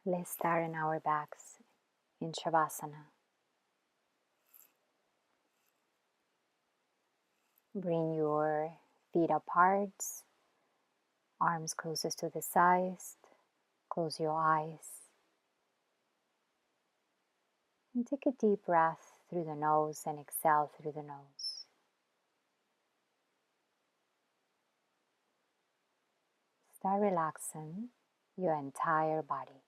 Let's start on our backs in Shavasana. Bring your feet apart, arms closest to the sides. Close your eyes. And take a deep breath through the nose and exhale through the nose. Start relaxing your entire body.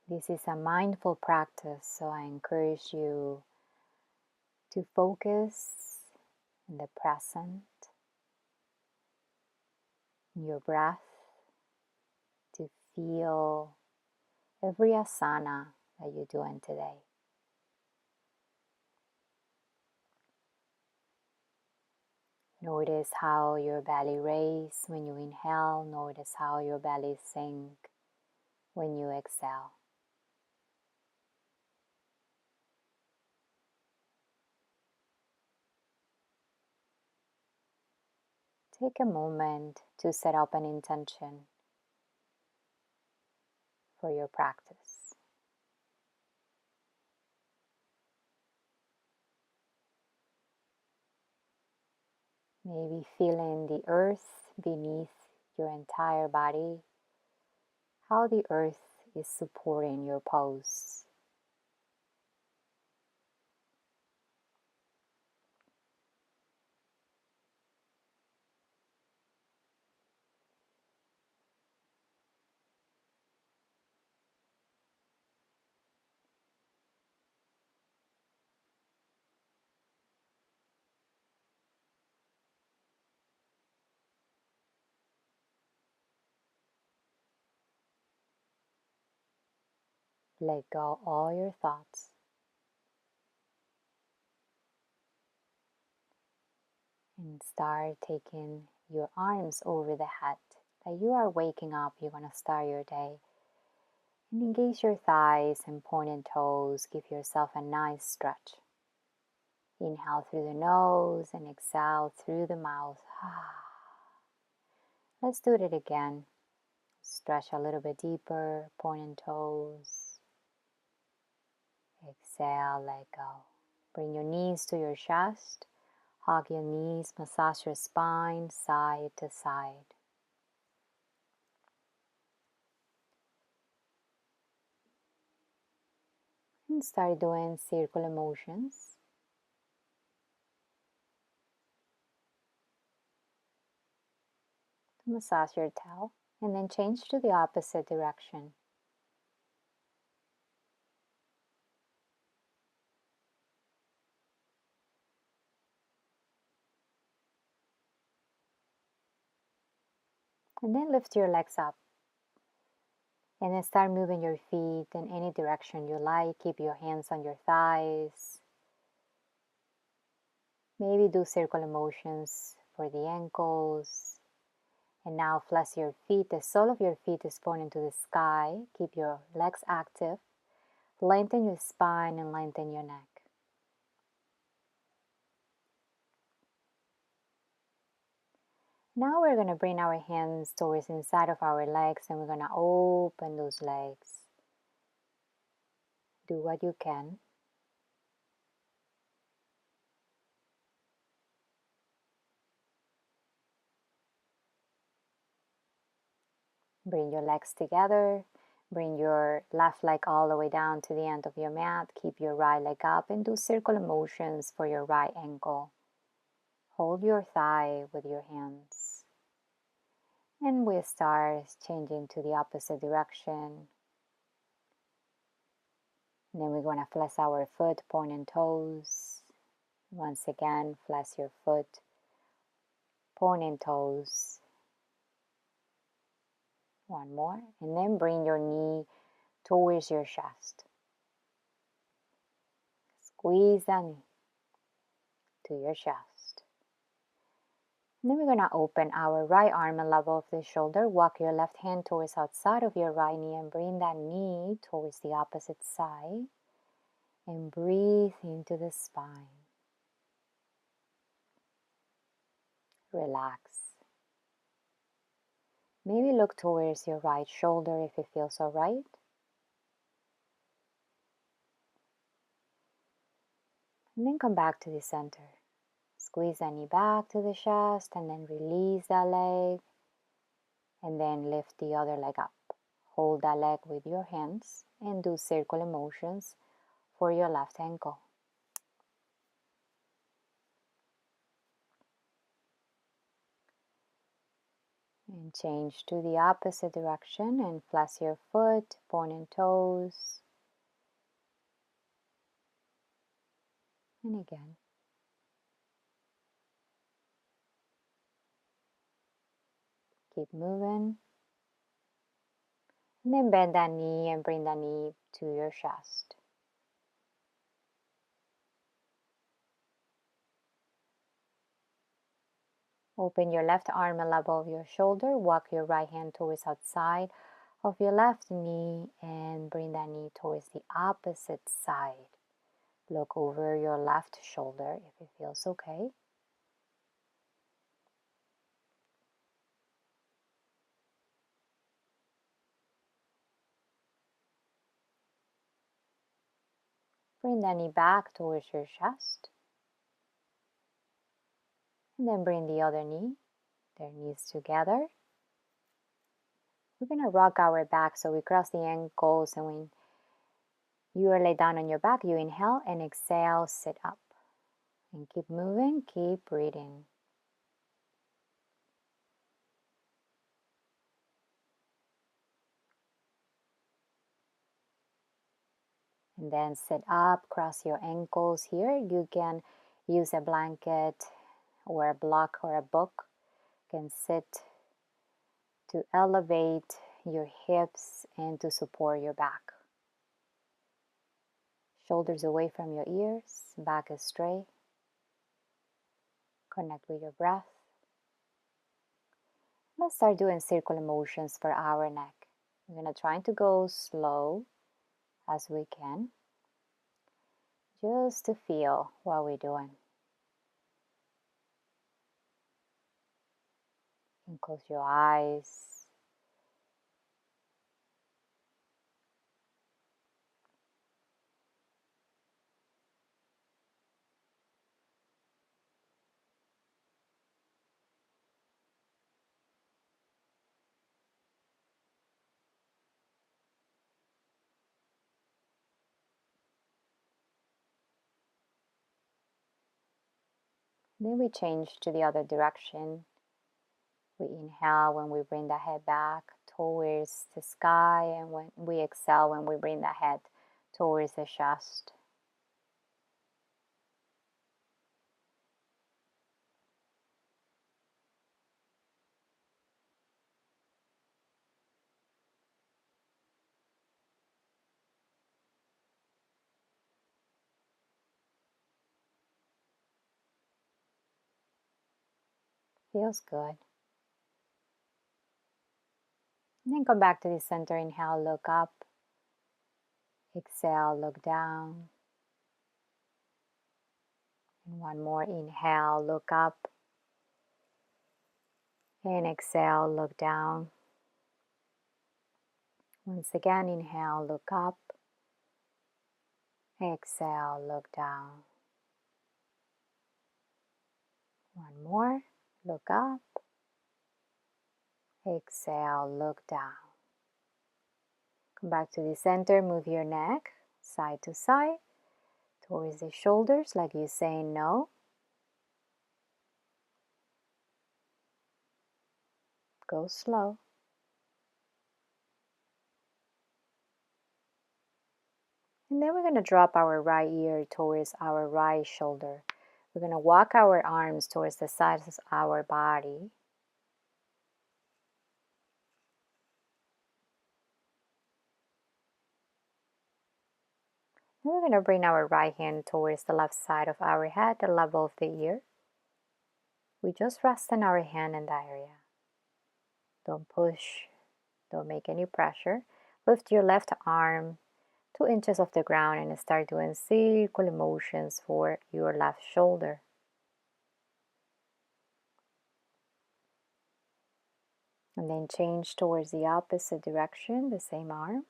This is a mindful practice, so I encourage you to focus in the present, in your breath, to feel every asana that you're doing today. Notice how your belly raises when you inhale. Notice how your belly sinks when you exhale. Take a moment to set up an intention for your practice. Maybe feeling the earth beneath your entire body, how the earth is supporting your pose. Let go all your thoughts. And start taking your arms over the head. That you are waking up, you're going to start your day. And engage your thighs and pointed toes. Give yourself a nice stretch. Inhale through the nose and exhale through the mouth. Let's do it again. Stretch a little bit deeper, pointed toes. Exhale, let go. Bring your knees to your chest. Hug your knees, massage your spine side to side. And start doing circular motions. To massage your tail, and then change to the opposite direction. And then lift your legs up. And then start moving your feet in any direction you like. Keep your hands on your thighs. Maybe do circular motions for the ankles. And now flex your feet. The sole of your feet is pointing to the sky. Keep your legs active. Lengthen your spine and lengthen your neck. Now we're going to bring our hands towards inside of our legs and we're going to open those legs. Do what you can. Bring your legs together. Bring your left leg all the way down to the end of your mat. Keep your right leg up and do circular motions for your right ankle. Hold your thigh with your hands. And we start changing to the opposite direction. And then we're going to flex our foot, pointing toes. Once again, flex your foot, pointing toes. One more. And then bring your knee towards your chest. Squeeze that knee to your chest. And then we're going to open our right arm and level of the shoulder. Walk your left hand towards outside of your right knee and bring that knee towards the opposite side. And breathe into the spine. Relax. Maybe look towards your right shoulder if it feels all right. And then come back to the center. Squeeze that knee back to the chest and then release that leg. And then lift the other leg up. Hold that leg with your hands and do circular motions for your left ankle. And change to the opposite direction and flex your foot, point and toes. And again. Keep moving. And then bend that knee and bring that knee to your chest. Open your left arm level of your shoulder. Walk your right hand towards outside of your left knee and bring that knee towards the opposite side. Look over your left shoulder if it feels okay. Bring that knee back towards your chest. And then bring the other knee, their knees together. We're going to rock our back so we cross the ankles, and when you are laid down on your back, you inhale and exhale, sit up. And keep moving, keep breathing. And then sit up, cross your ankles here. You can use a blanket or a block or a book. You can sit to elevate your hips and to support your back. Shoulders away from your ears, back is straight. Connect with your breath. Let's start doing circular motions for our neck. We're going to try to go slow as we can, just to feel what we're doing. And close your eyes. Then we change to the other direction. We inhale when we bring the head back towards the sky, and when we exhale when we bring the head towards the chest. Feels good. And then come back to the center. Inhale, look up. Exhale, look down. And one more. Inhale, look up. And exhale, look down. Once again, inhale, look up. Exhale, look down. One more. Look up. Exhale, look down. Come back to the center. Move your neck side to side towards the shoulders like you say no. Go slow. And then we're going to drop our right ear towards our right shoulder. We're going to walk our arms towards the sides of our body. Then we're going to bring our right hand towards the left side of our head, the level of the ear. We just rest on our hand in that area. Don't push, don't make any pressure. Lift your left arm 2 inches off the ground and start doing circular motions for your left shoulder. And then change towards the opposite direction, the same arm.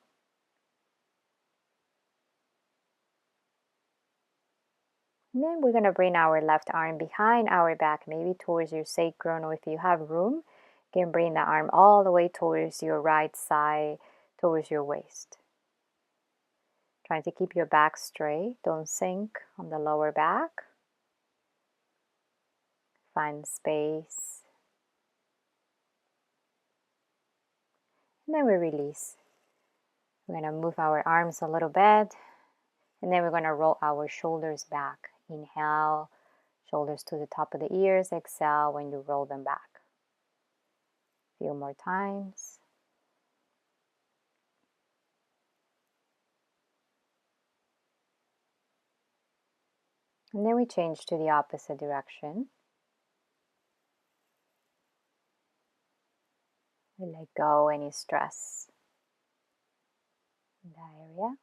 And then we're going to bring our left arm behind our back, maybe towards your sacrum, or if you have room, you can bring the arm all the way towards your right side, towards your waist. Trying to keep your back straight, don't sink on the lower back. Find space. And then we release. We're going to move our arms a little bit, and then we're going to roll our shoulders back. Inhale, shoulders to the top of the ears. Exhale when you roll them back. A few more times. And then we change to the opposite direction. We let go any stress in that area.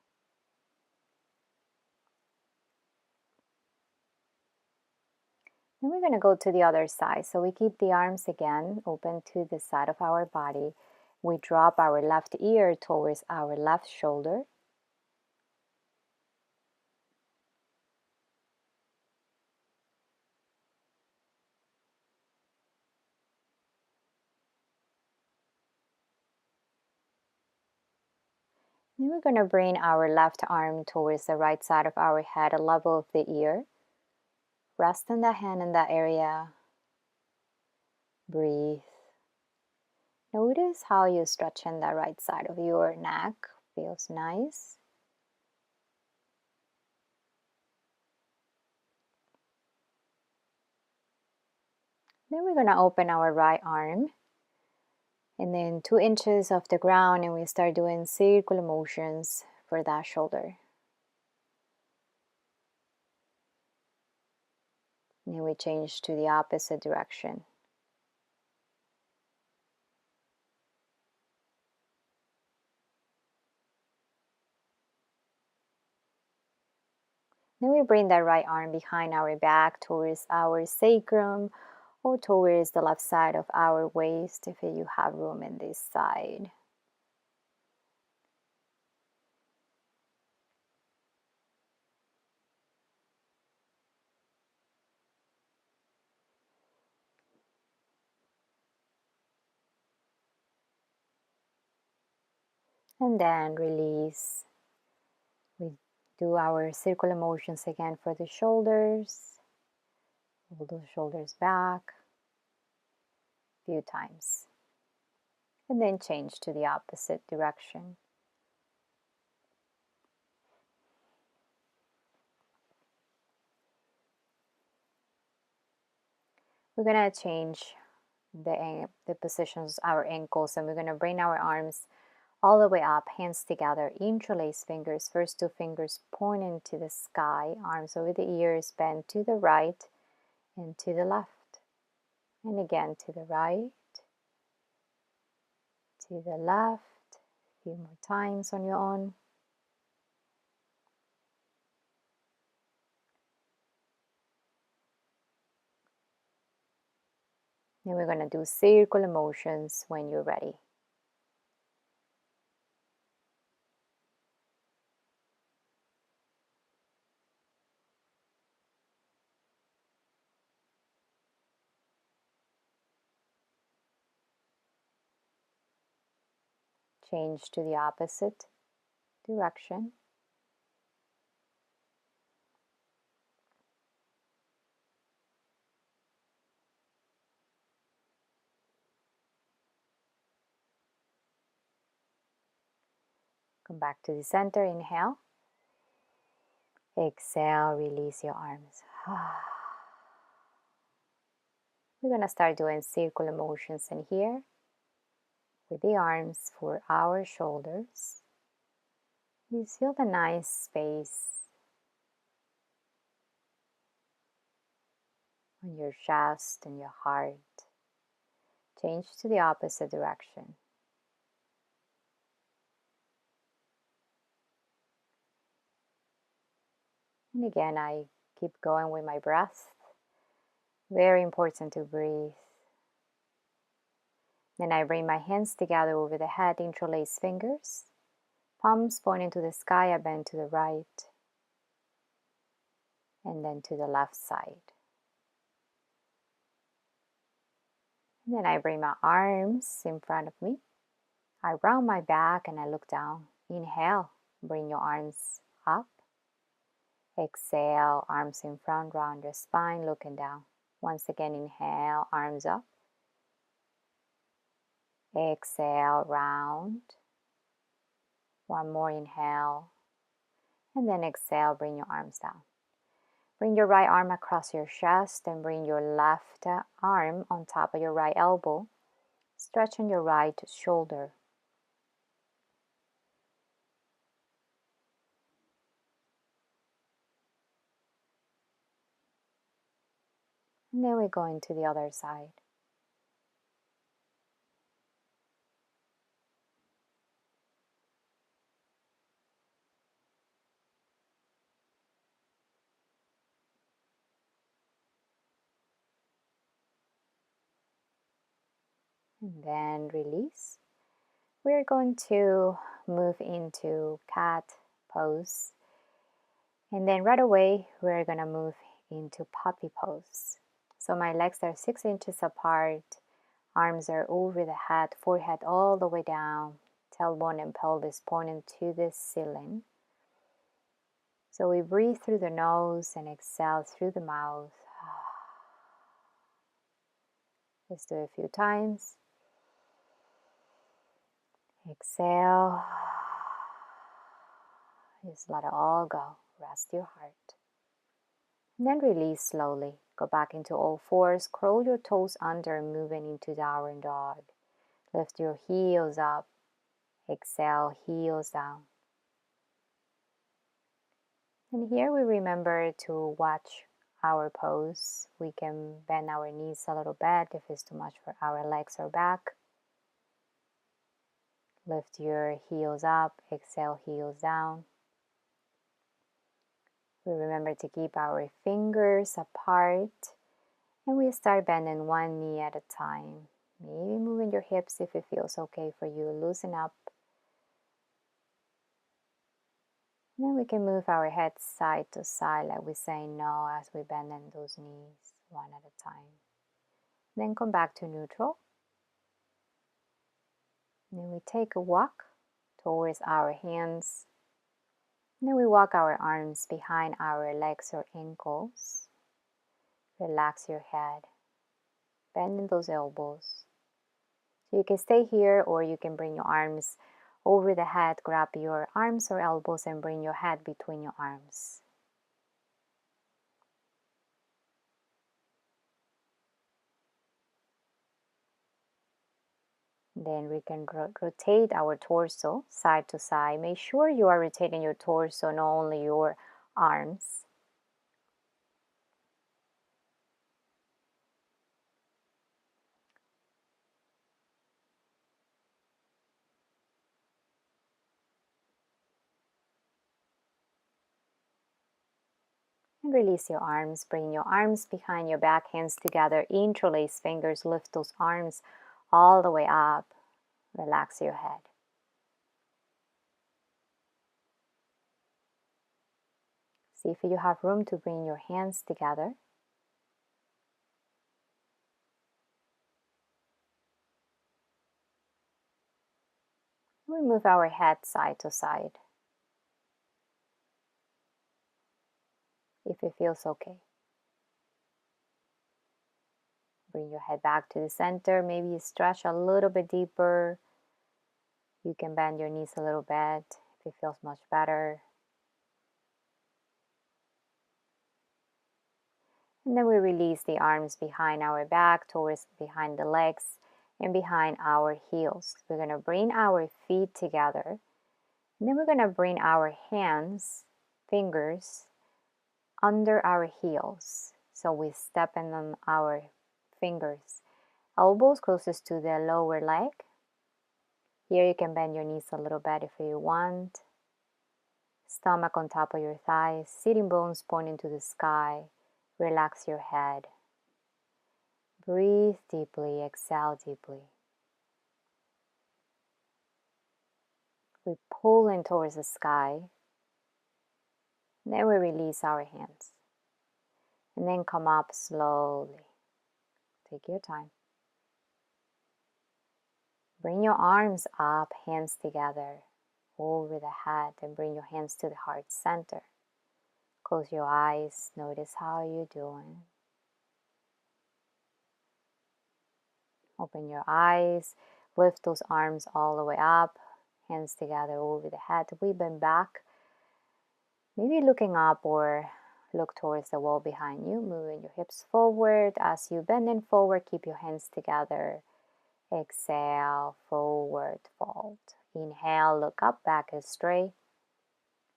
Then we're going to go to the other side. So we keep the arms again open to the side of our body. We drop our left ear towards our left shoulder. Then we're going to bring our left arm towards the right side of our head, a level of the ear. Rest on the hand in that area. Breathe. Notice how you stretch in the right side of your neck. Feels nice. Then we're going to open our right arm. And then 2 inches off the ground, and we start doing circular motions for that shoulder. And then we change to the opposite direction. Then we bring that right arm behind our back towards our sacrum or towards the left side of our waist if you have room in this side. And then release. We do our circular motions again for the shoulders. Roll those shoulders back a few times. And then change to the opposite direction. We're going to change the positions, our ankles, and we're going to bring our arms all the way up, hands together, interlace fingers, first 2 fingers pointing to the sky, arms over the ears, bend to the right and to the left. And again to the right, to the left, a few more times on your own. Then we're going to do circular motions when you're ready. Change to the opposite direction. Come back to the center, inhale. Exhale, release your arms. We're going to start doing circular motions in here with the arms for our shoulders. You feel the nice space on your chest and your heart. Change to the opposite direction. And again, I keep going with my breath. Very important to breathe. Then I bring my hands together over the head, interlace fingers. Palms pointing to the sky, I bend to the right. And then to the left side. And then I bring my arms in front of me. I round my back and I look down. Inhale, bring your arms up. Exhale, arms in front, round your spine, looking down. Once again, inhale, arms up. Exhale, round. One more inhale. And then exhale, bring your arms down. Bring your right arm across your chest and bring your left arm on top of your right elbow. Stretching your right shoulder. And then we go into the other side. And then release. We're going to move into cat pose. And then right away, we're going to move into puppy pose. So my legs are 6 inches apart. Arms are over the head, forehead all the way down. Tailbone and pelvis pointing to the ceiling. So we breathe through the nose and exhale through the mouth. Let's do it a few times. Exhale. Just let it all go. Rest your heart. And then release slowly. Go back into all fours. Curl your toes under, moving into downward dog. Lift your heels up. Exhale, heels down. And here we remember to watch our pose. We can bend our knees a little bit if it's too much for our legs or back. Lift your heels up. Exhale, heels down. We remember to keep our fingers apart. And we start bending one knee at a time. Maybe moving your hips if it feels okay for you. Loosen up. And then we can move our head side to side like we say no as we bend in those knees one at a time. Then come back to neutral. And then we take a walk towards our hands. And then we walk our arms behind our legs or ankles. Relax your head. Bend those elbows. So you can stay here or you can bring your arms over the head. Grab your arms or elbows and bring your head between your arms. Then we can rotate our torso side to side. Make sure you are rotating your torso, not only your arms. And release your arms. Bring your arms behind your back, hands together. Interlace fingers. Lift those arms all the way up. Relax your head. See if you have room to bring your hands together. We move our head side to side. If it feels okay. Bring your head back to the center. Maybe you stretch a little bit deeper. You can bend your knees a little bit if it feels much better. And then we release the arms behind our back, towards behind the legs, and behind our heels. We're going to bring our feet together. And then we're going to bring our hands, fingers, under our heels. So we step in on our fingers. Elbows closest to the lower leg. Here you can bend your knees a little bit if you want. Stomach on top of your thighs. Sitting bones pointing to the sky. Relax your head. Breathe deeply, exhale deeply. We pull in towards the sky. Then we release our hands. And then come up slowly. Take your time. Bring your arms up, hands together, over the head, and bring your hands to the heart center. Close your eyes. Notice how you're doing. Open your eyes. Lift those arms all the way up. Hands together over the head. We bend back. Maybe looking up or look towards the wall behind you. Moving your hips forward. As you bend in forward, keep your hands together. Exhale, forward fold. Inhale, look up, back is straight.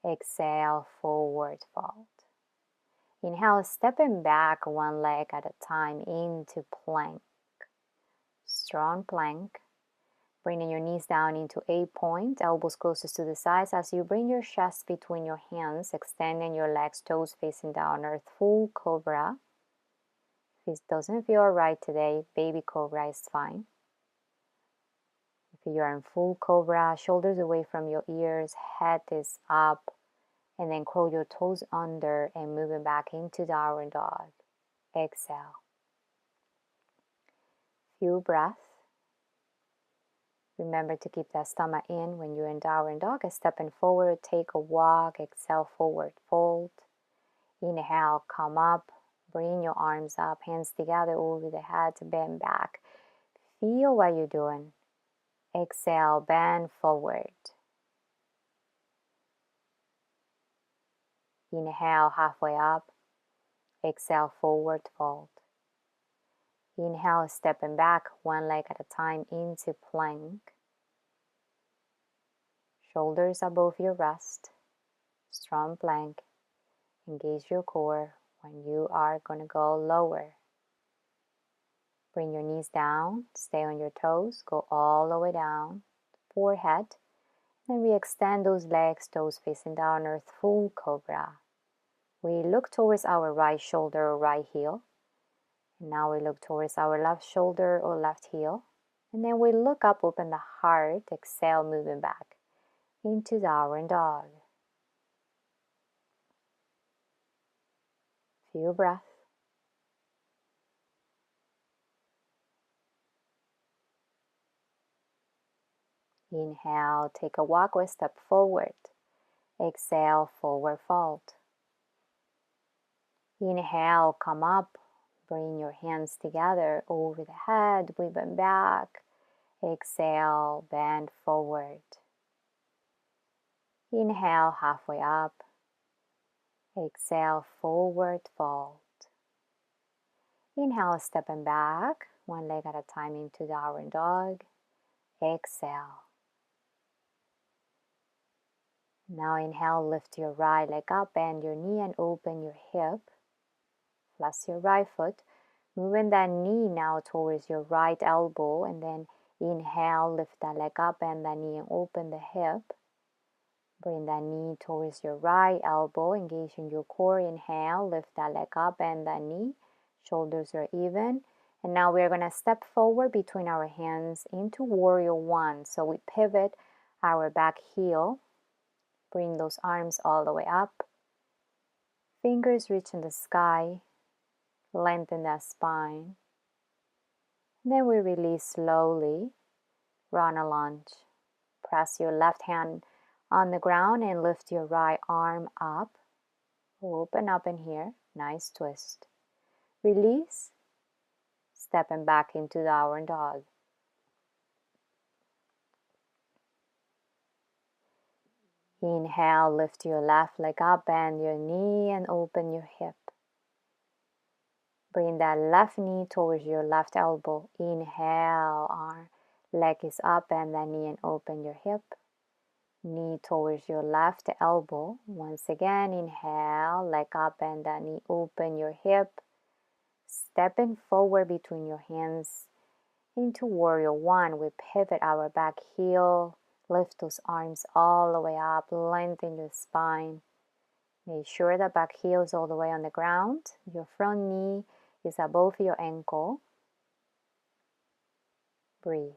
Exhale, forward fold. Inhale, stepping back one leg at a time into plank. Strong plank. Bringing your knees down into 8 point, elbows closest to the sides as you bring your chest between your hands, extending your legs, toes facing down, earth, full cobra. If it doesn't feel right today, baby cobra is fine. If you're in full cobra, shoulders away from your ears, head is up, and then curl your toes under and moving back into downward dog. Exhale. Few breaths. Remember to keep that stomach in when you're in downward dog. Stepping forward, take a walk. Exhale, forward fold. Inhale, come up. Bring your arms up, hands together over the head, bend back. Feel what you're doing. Exhale, bend forward. Inhale, halfway up. Exhale, forward fold. Inhale, stepping back one leg at a time into plank. Shoulders above your rest. Strong plank. Engage your core when you are going to go lower. Bring your knees down. Stay on your toes. Go all the way down. Forehead. Then we extend those legs, toes facing down, earth, full cobra. We look towards our right shoulder or right heel. And now we look towards our left shoulder or left heel. And then we look up, open the heart, exhale, moving back into downward dog. Few breaths. Inhale, take a walk or step forward. Exhale, forward fold. Inhale, come up. Bring your hands together over the head, we bend back. Exhale, bend forward. Inhale, halfway up. Exhale, forward fold. Inhale, stepping back, one leg at a time into downward dog. Exhale. Now inhale, lift your right leg up, bend your knee and open your hip. Flex your right foot. Moving that knee now towards your right elbow, and then inhale, lift that leg up, bend that knee and open the hip. Bring that knee towards your right elbow, engaging your core. Inhale, lift that leg up, bend that knee. Shoulders are even. And now we're going to step forward between our hands into warrior one. So we pivot our back heel. Bring those arms all the way up. Fingers reach in the sky. Lengthen that spine. Then we release slowly. Run a lunge. Press your left hand on the ground and lift your right arm up. Open up in here. Nice twist. Release. Stepping back into downward dog. Inhale, lift your left leg up, bend your knee and open your hip. Bring that left knee towards your left elbow. Inhale, arm, leg is up, bend that knee and open your hip. Knee towards your left elbow. Once again, inhale, leg up, bend that knee, open your hip. Stepping forward between your hands into warrior one. We pivot our back heel. Lift those arms all the way up. Lengthen your spine. Make sure that back heel is all the way on the ground. Your front knee is above your ankle. Breathe.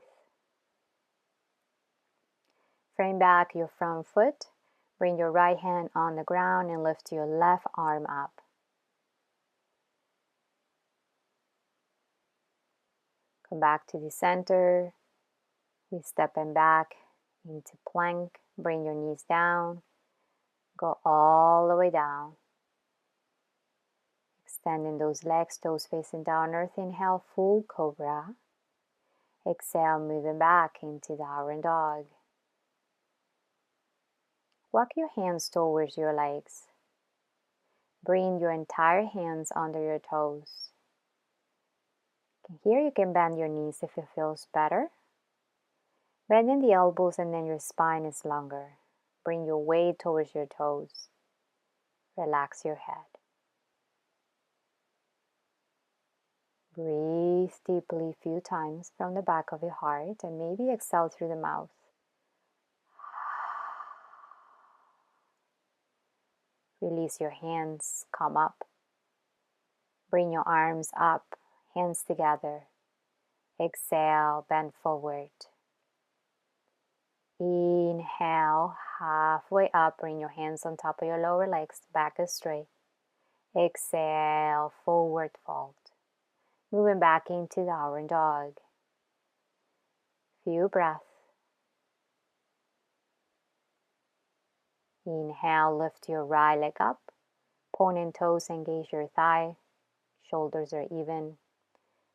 Frame back your front foot. Bring your right hand on the ground and lift your left arm up. Come back to the center. We step back into plank. Bring your knees down. Go all the way down. Extending those legs, toes facing down earth. Inhale, full cobra. Exhale, moving back into downward dog. Walk your hands towards your legs. Bring your entire hands under your toes. Here you can bend your knees if it feels better. Bending the elbows and then your spine is longer. Bring your weight towards your toes. Relax your head. Breathe deeply a few times from the back of your heart and maybe exhale through the mouth. Release your hands, come up. Bring your arms up, hands together. Exhale, bend forward. Inhale, halfway up, bring your hands on top of your lower legs, back is straight. Exhale, forward fold. Moving back into downward dog. Few breaths. Inhale, lift your right leg up. Point and toes engage your thigh. Shoulders are even.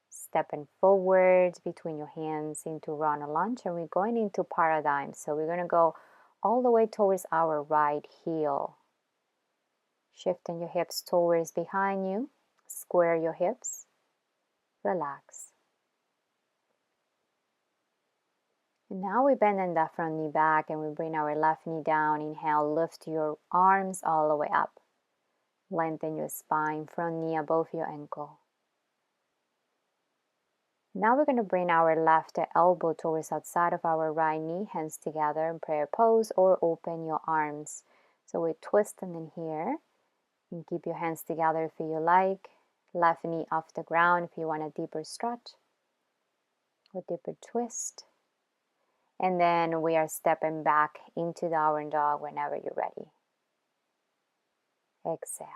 Stepping forward between your hands into run a lunge, and we're going into paradigm. So we're going to go all the way towards our right heel. Shifting your hips towards behind you. Square your hips. Relax. And now we bend in the front knee back and we bring our left knee down. Inhale, lift your arms all the way up. Lengthen your spine, front knee above your ankle. Now we're going to bring our left elbow towards outside of our right knee, hands together in prayer pose, or open your arms. So we twist them in here. You can keep your hands together if you like. Left knee off the ground if you want a deeper stretch or deeper twist. And then we are stepping back into downward dog whenever you're ready. Exhale.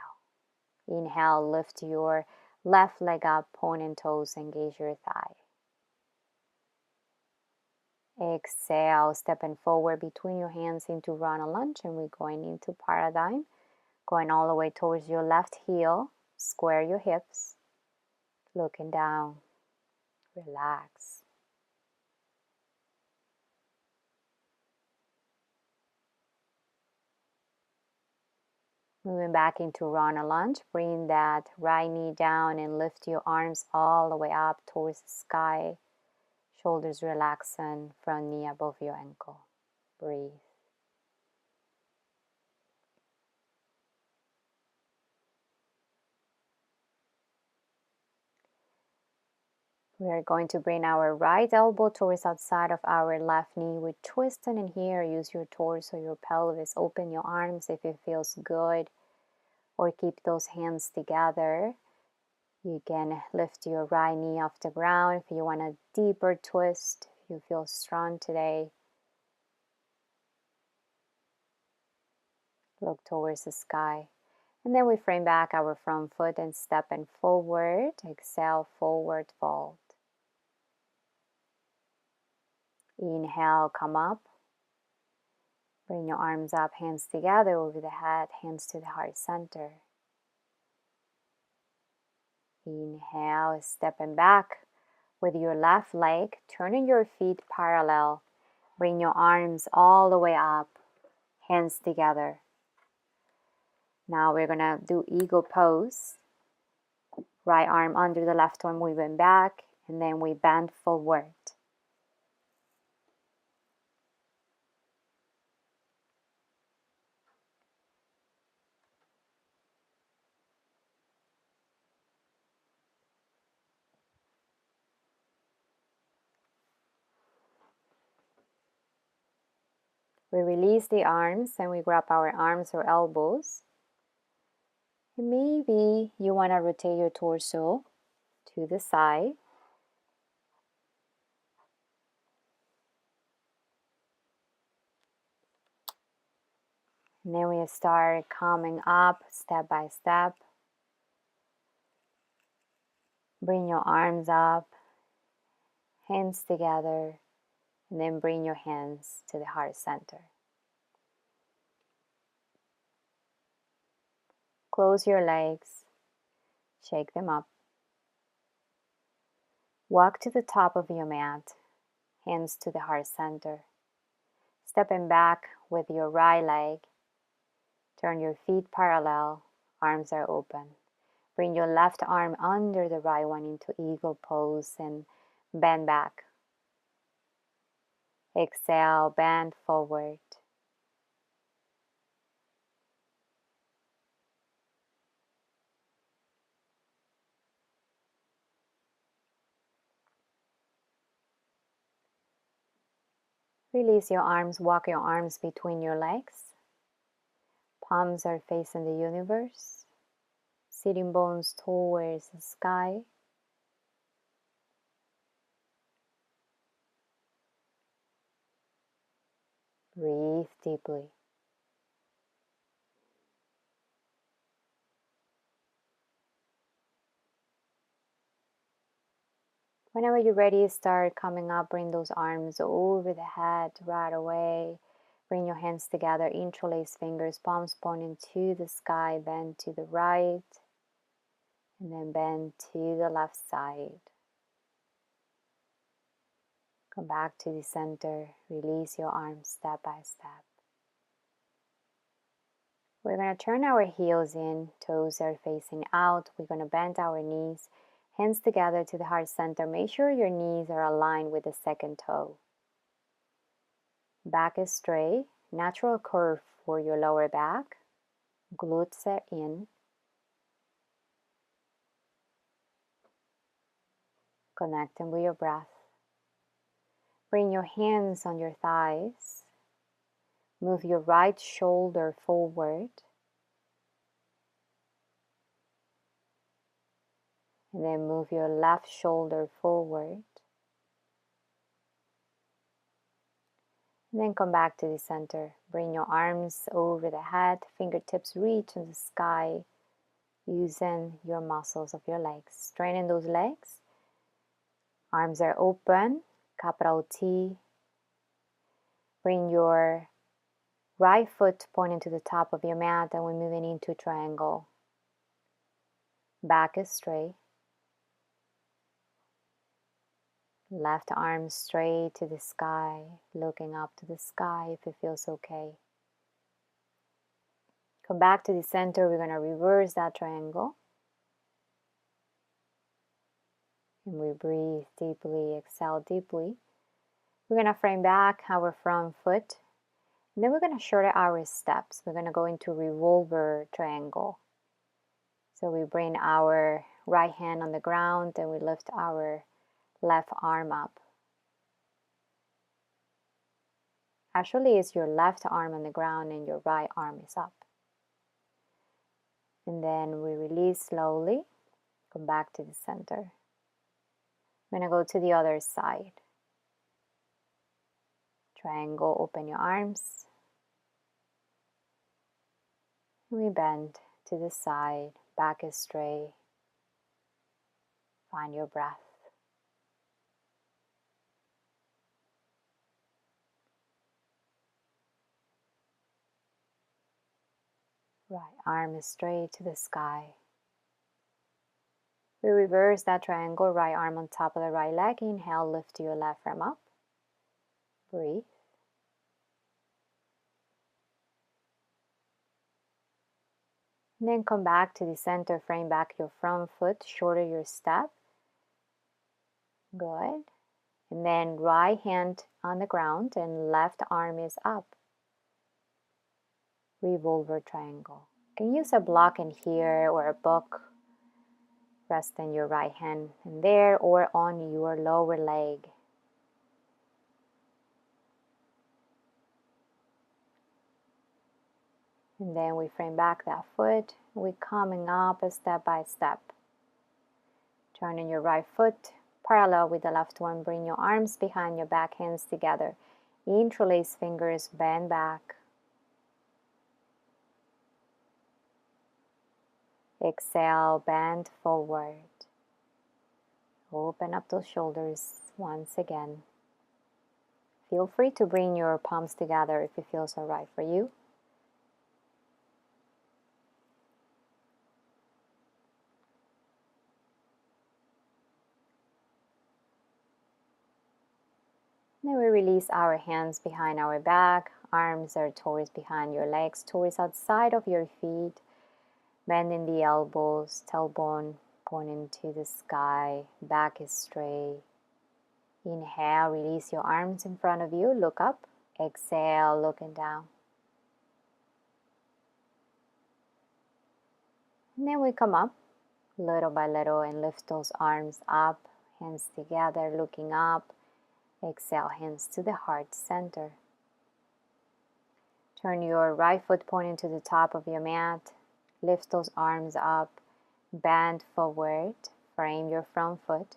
Inhale, lift your left leg up, point and toes, engage your thigh. Exhale, stepping forward between your hands into run a lunge, and we're going into paradigm. Going all the way towards your left heel, square your hips, looking down, relax. Moving back into run a lunge, bring that right knee down and lift your arms all the way up towards the sky. Shoulders relaxing, front knee above your ankle. Breathe. We are going to bring our right elbow towards outside of our left knee. We're twisting in here. Use your torso, your pelvis. Open your arms if it feels good. Or keep those hands together. You can lift your right knee off the ground if you want a deeper twist, if you feel strong today. Look towards the sky. And then we frame back our front foot and step in forward. Exhale, forward fold. Inhale, come up. Bring your arms up, hands together over the head, hands to the heart center. Inhale, stepping back with your left leg, turning your feet parallel. Bring your arms all the way up, hands together. Now we're gonna do eagle pose. Right arm under the left one, moving back, and then we bend forward. We release the arms and we grab our arms or elbows. And maybe you want to rotate your torso to the side. And then we start coming up step by step. Bring your arms up, hands together, and then bring your hands to the heart center. Close your legs, shake them up. Walk to the top of your mat, hands to the heart center. Stepping back with your right leg. Turn your feet parallel, arms are open. Bring your left arm under the right one into eagle pose and bend back. Exhale, bend forward. Release your arms, walk your arms between your legs. Palms are facing the universe. Sitting bones towards the sky. Breathe deeply. Whenever you're ready, start coming up. Bring those arms over the head right away. Bring your hands together, interlace fingers, palms pointing to the sky, bend to the right, and then bend to the left side. Come back to the center, release your arms step by step. We're going to turn our heels in, toes are facing out. We're going to bend our knees, hands together to the heart center. Make sure your knees are aligned with the second toe. Back is straight, natural curve for your lower back. Glutes are in. Connecting with your breath. Bring your hands on your thighs. Move your right shoulder forward. And then move your left shoulder forward. And then come back to the center. Bring your arms over the head. Fingertips reach in the sky using your muscles of your legs. Straighten those legs. Arms are open. Capital T. Bring your right foot pointing to the top of your mat, and we're moving into triangle. Back is straight. Left arm straight to the sky, looking up to the sky if it feels okay. Come back to the center. We're going to reverse that triangle. And we breathe deeply, exhale deeply. We're going to frame back our front foot. And then we're going to shorten our steps. We're going to go into revolver triangle. So we bring our right hand on the ground and we lift our left arm up. Actually, it's your left arm on the ground and your right arm is up. And then we release slowly. Come back to the center. I'm going to go to the other side. Triangle, open your arms. We bend to the side, back is straight. Find your breath. Right arm is straight to the sky. We reverse that triangle, right arm on top of the right leg. Inhale, lift your left arm up. Breathe. And then come back to the center, frame back your front foot, shorter your step. Good. And then right hand on the ground and left arm is up. Revolver triangle. You can use a block in here or a book. Rest in your right hand in there or on your lower leg. And then we frame back that foot. We're coming up step by step. Turning your right foot parallel with the left one. Bring your arms behind your back, hands together. Interlace fingers, bend back. Exhale, bend forward. Open up those shoulders once again. Feel free to bring your palms together if it feels all right for you. Then we release our hands behind our back. Arms are towards behind your legs, towards outside of your feet. Bending the elbows, tailbone pointing to the sky. Back is straight. Inhale, release your arms in front of you. Look up. Exhale, looking down. And then we come up little by little and lift those arms up. Hands together, looking up. Exhale, hands to the heart center. Turn your right foot pointing to the top of your mat. Lift those arms up. Bend forward. Frame your front foot.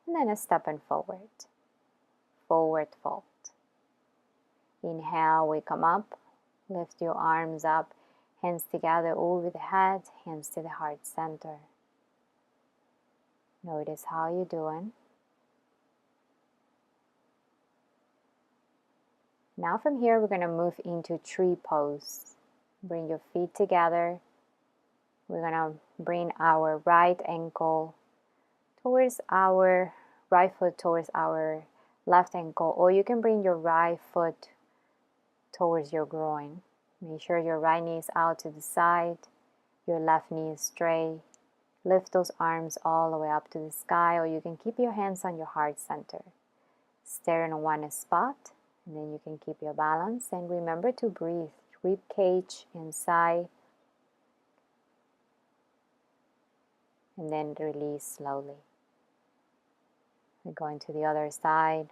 And then a step and forward. Forward fold. Inhale, we come up. Lift your arms up. Hands together over the head. Hands to the heart center. Notice how you're doing. Now from here, we're going to move into tree pose. Bring your feet together. We're going to bring our right ankle towards our right foot towards our left ankle, or you can bring your right foot towards your groin. Make sure your right knee is out to the side, your left knee is straight. Lift those arms all the way up to the sky, or you can keep your hands on your heart center. Stay in one spot. And then you can keep your balance and remember to breathe. Rib cage inside. And then release slowly. We're going to the other side.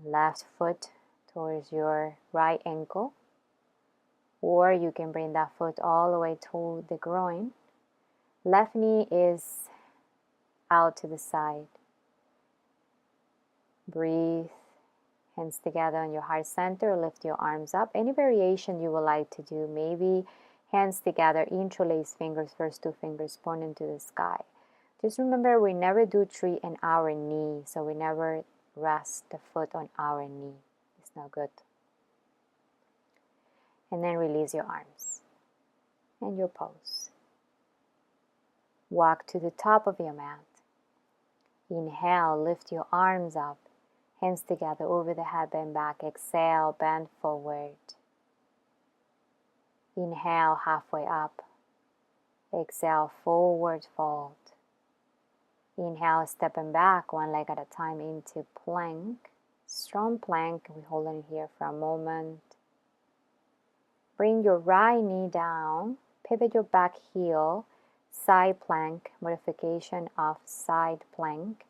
Left foot towards your right ankle. Or you can bring that foot all the way to the groin. Left knee is out to the side. Breathe, hands together on your heart center, lift your arms up. Any variation you would like to do, maybe hands together, interlace fingers, first two fingers pointing to the sky. Just remember, we never do tree in our knee, so we never rest the foot on our knee. It's not good. And then release your arms and your pose. Walk to the top of your mat. Inhale, lift your arms up. Hands together over the head, bend back. Exhale, bend forward. Inhale, halfway up. Exhale, forward fold. Inhale, stepping back, one leg at a time into plank. Strong plank. We hold it here for a moment. Bring your right knee down. Pivot your back heel. Side plank. Modification of side plank.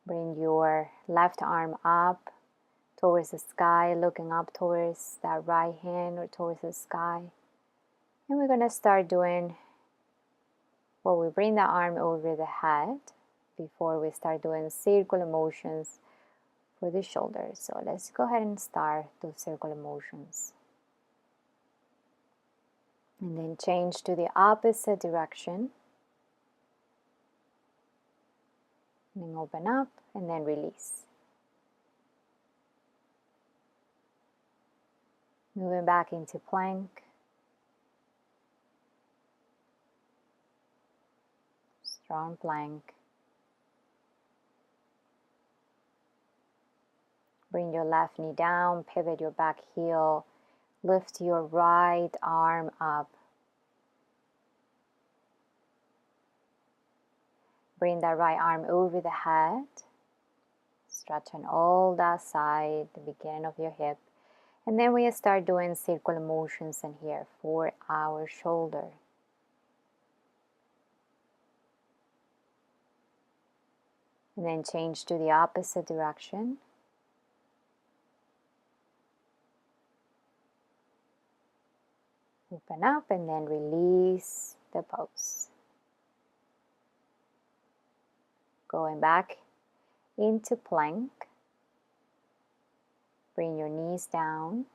Bring your left arm up towards the sky, looking up towards that right hand or towards the sky. And we're going to start doing, we bring the arm over the head before we start doing circular motions for the shoulders. So let's go ahead and start those circular motions. And then change to the opposite direction. And then open up and then release. Moving back into plank. Strong plank. Bring your left knee down, pivot your back heel, lift your right arm up. Bring that right arm over the head. Stretch on all that side, the beginning of your hip. And then we start doing circular motions in here for our shoulder. And then change to the opposite direction. Open up and then release the pose. Going back into plank. Bring your knees down.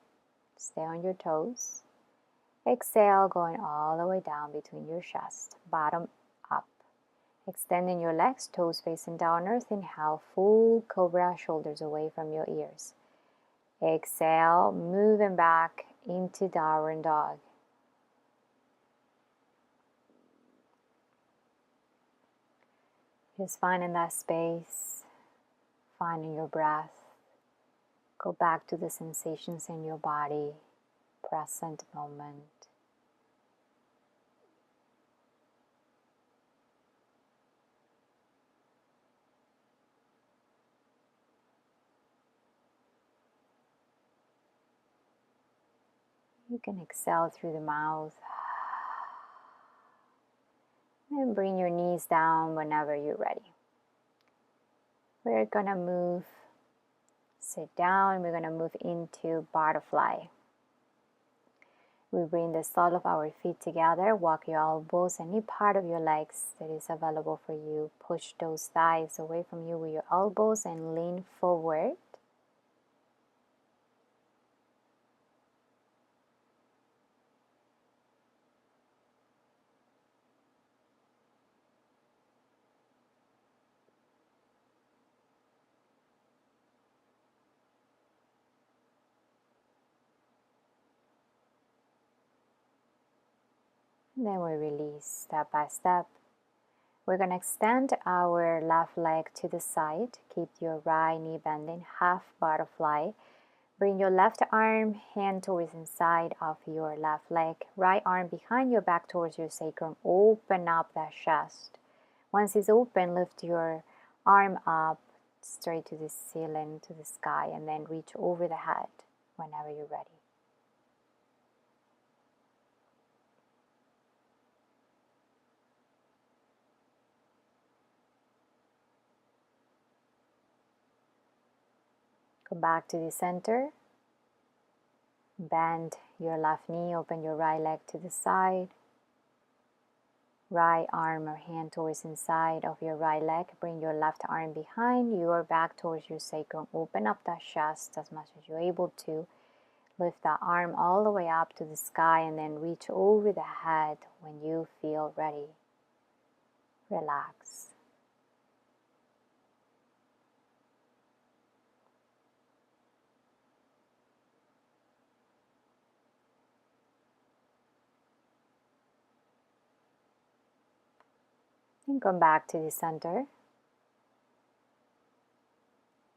Stay on your toes. Exhale, going all the way down between your chest, bottom up. Extending your legs, toes facing down earth. Inhale, full cobra, shoulders away from your ears. Exhale, moving back into downward dog. Just finding that space, finding your breath. Go back to the sensations in your body, present moment. You can exhale through the mouth. And bring your knees down whenever you're ready. We're gonna move, sit down, we're gonna move into butterfly. We bring the sole of our feet together, walk your elbows, any part of your legs that is available for you. Push those thighs away from you with your elbows and lean forward. And then we release step by step. We're going to extend our left leg to the side. Keep your right knee bending, half butterfly. Bring your left arm, hand towards inside of your left leg. Right arm behind your back towards your sacrum. Open up that chest. Once it's open, lift your arm up straight to the ceiling, to the sky, and then reach over the head whenever you're ready. Come back to the center. Bend your left knee, open your right leg to the side. Right arm or hand towards inside of your right leg. Bring your left arm behind your back towards your sacrum. Open up that chest as much as you're able to. Lift that arm all the way up to the sky and then reach over the head when you feel ready. Relax. And come back to the center.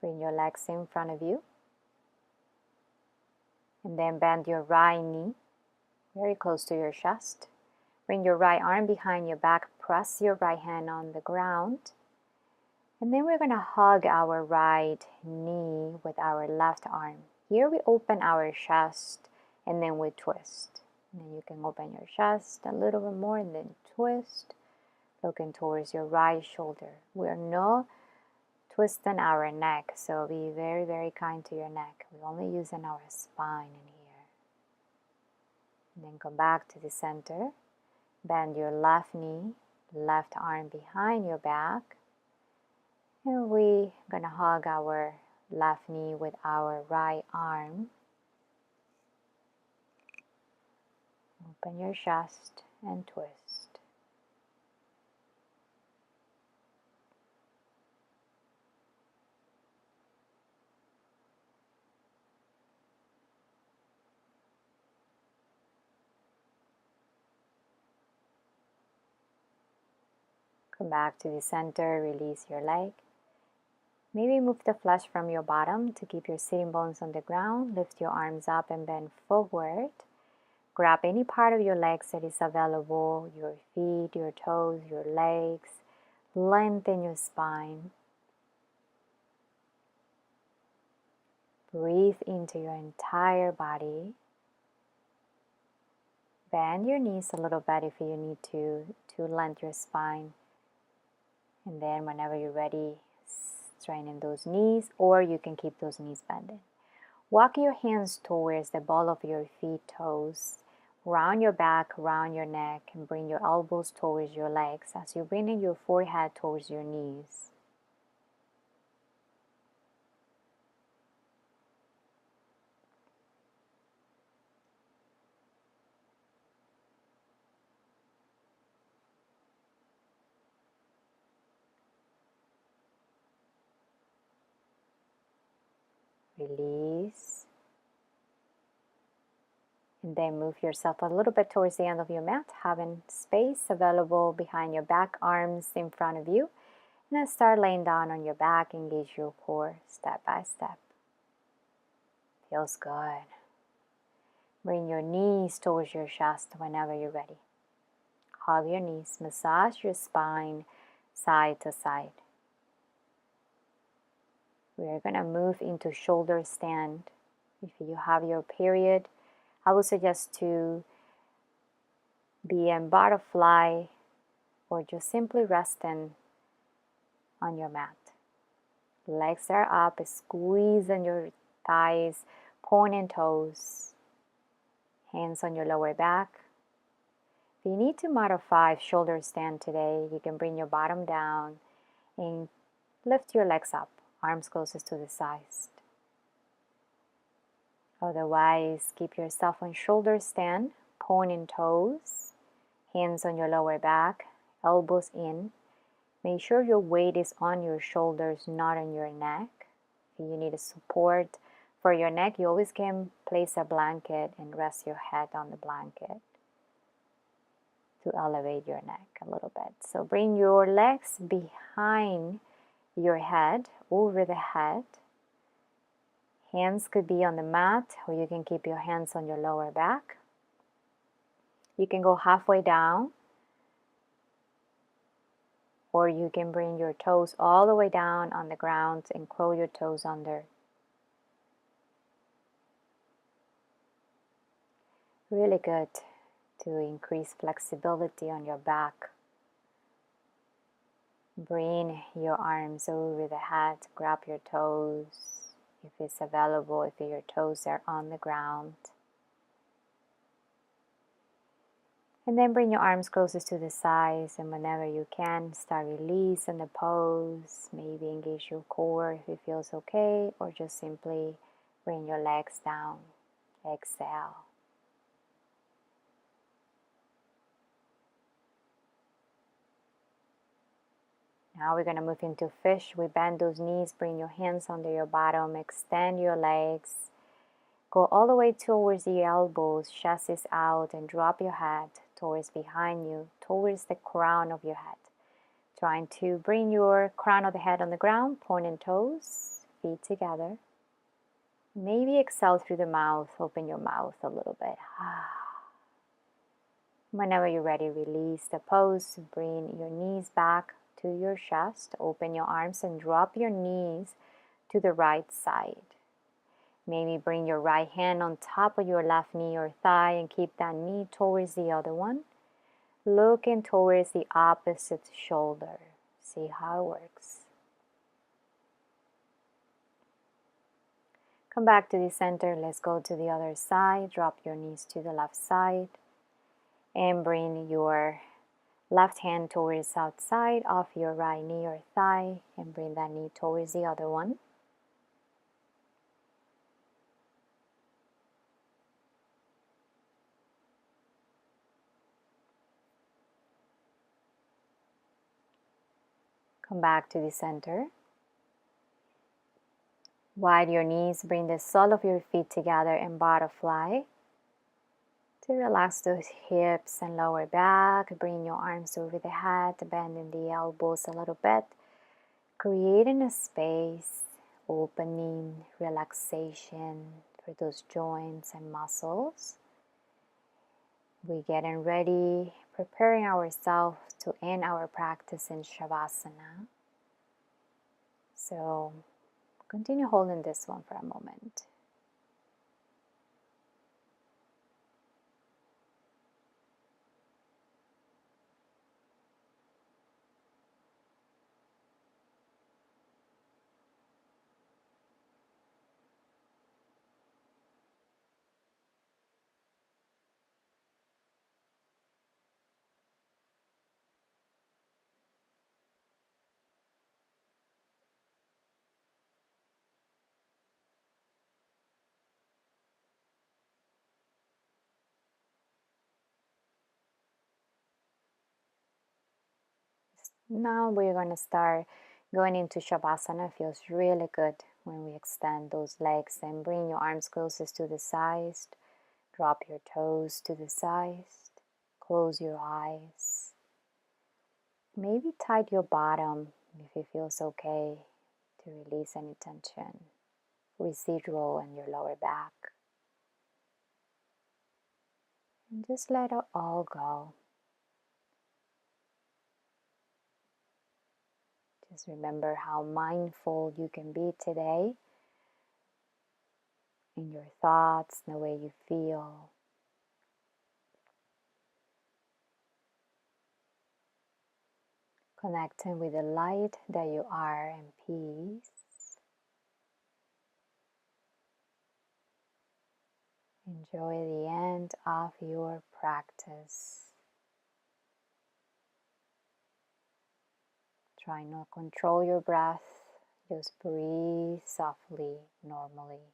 Bring your legs in front of you. And then bend your right knee very close to your chest. Bring your right arm behind your back. Press your right hand on the ground. And then we're going to hug our right knee with our left arm. Here we open our chest and then we twist. And then you can open your chest a little bit more and then twist. Looking towards your right shoulder. We're not twisting our neck, so be very, very kind to your neck. We're only using our spine in here. And then come back to the center. Bend your left knee, left arm behind your back. And we're going to hug our left knee with our right arm. Open your chest and twist. Come back to the center, release your leg. Maybe move the flesh from your bottom to keep your sitting bones on the ground. Lift your arms up and bend forward. Grab any part of your legs that is available, your feet, your toes, your legs. Lengthen your spine. Breathe into your entire body. Bend your knees a little bit if you need to lengthen your spine. And then whenever you're ready, straighten those knees, or you can keep those knees bending. Walk your hands towards the ball of your feet, toes. Round your back, round your neck, and bring your elbows towards your legs as you bring in your forehead towards your knees. Release. And then move yourself a little bit towards the end of your mat, having space available behind your back, arms in front of you. And then start laying down on your back, engage your core step by step. Feels good. Bring your knees towards your chest whenever you're ready. Hug your knees, massage your spine side to side. We're going to move into shoulder stand. If you have your period, I would suggest to be in butterfly or just simply resting on your mat. Legs are up, squeeze on your thighs, pointing toes, hands on your lower back. If you need to modify shoulder stand today, you can bring your bottom down and lift your legs up, arms closest to the sides. Otherwise, keep yourself on shoulder stand, pointing toes, hands on your lower back, elbows in. Make sure your weight is on your shoulders, not on your neck. If you need a support for your neck, you always can place a blanket and rest your head on the blanket to elevate your neck a little bit. So bring your legs behind your head, over the head. Hands could be on the mat, or you can keep your hands on your lower back. You can go halfway down, or you can bring your toes all the way down on the ground and curl your toes under. Really good to increase flexibility on your back. Bring your arms over the head, grab your toes if it's available, if your toes are on the ground. And then bring your arms closest to the sides, and whenever you can, start releasing the pose. Maybe engage your core if it feels okay, or just simply bring your legs down. Exhale. Now we're going to move into fish. We bend those knees, bring your hands under your bottom, extend your legs. Go all the way towards the elbows, chest is out, and drop your head towards behind you, towards the crown of your head. Trying to bring your crown of the head on the ground, pointing toes, feet together. Maybe exhale through the mouth, open your mouth a little bit. Whenever you're ready, release the pose, bring your knees back to your chest, open your arms and drop your knees to the right side. Maybe bring your right hand on top of your left knee or thigh and keep that knee towards the other one. Looking towards the opposite shoulder. See how it works. Come back to the center. Let's go to the other side. Drop your knees to the left side. And bring your left hand towards outside of your right knee or thigh. And bring that knee towards the other one. Come back to the center. Widen your knees, bring the sole of your feet together in butterfly. To relax those hips and lower back, bring your arms over the head, bending the elbows a little bit. Creating a space, opening, relaxation for those joints and muscles. We're getting ready, preparing ourselves to end our practice in Shavasana. So continue holding this one for a moment. Now we're going to start Going into Shavasana feels really good when we extend those legs and bring your arms closest to the sides. Drop your toes to the sides. Close your eyes. Maybe tight your bottom if it feels okay to release any tension residual in your lower back. And just let it all go. Just remember how mindful you can be today in your thoughts, the way you feel. Connecting with the light that you are in peace. Enjoy the end of your practice. Try not to control your breath. Just breathe softly, normally.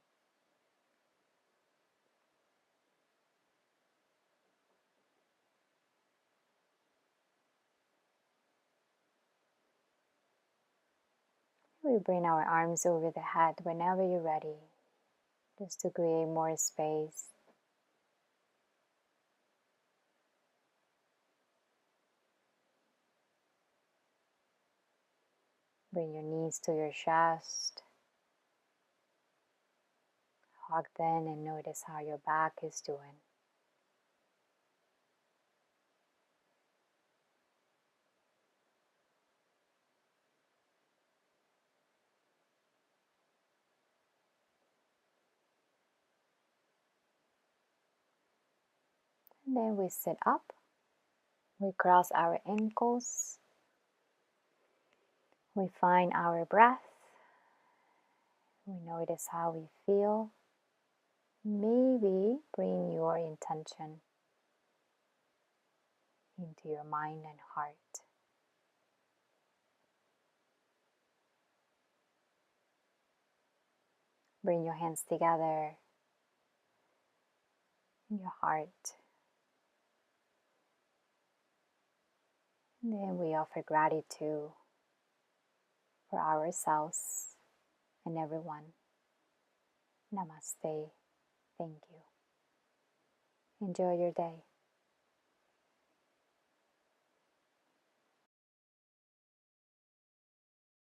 We bring our arms over the head whenever you're ready, just to create more space. Bring your knees to your chest. Hug them and notice how your back is doing. And then we sit up. We cross our ankles. We find our breath. We notice how we feel. Maybe bring your intention into your mind and heart. Bring your hands together in your heart. And then we offer gratitude for ourselves and everyone. Namaste. Thank you. Enjoy your day.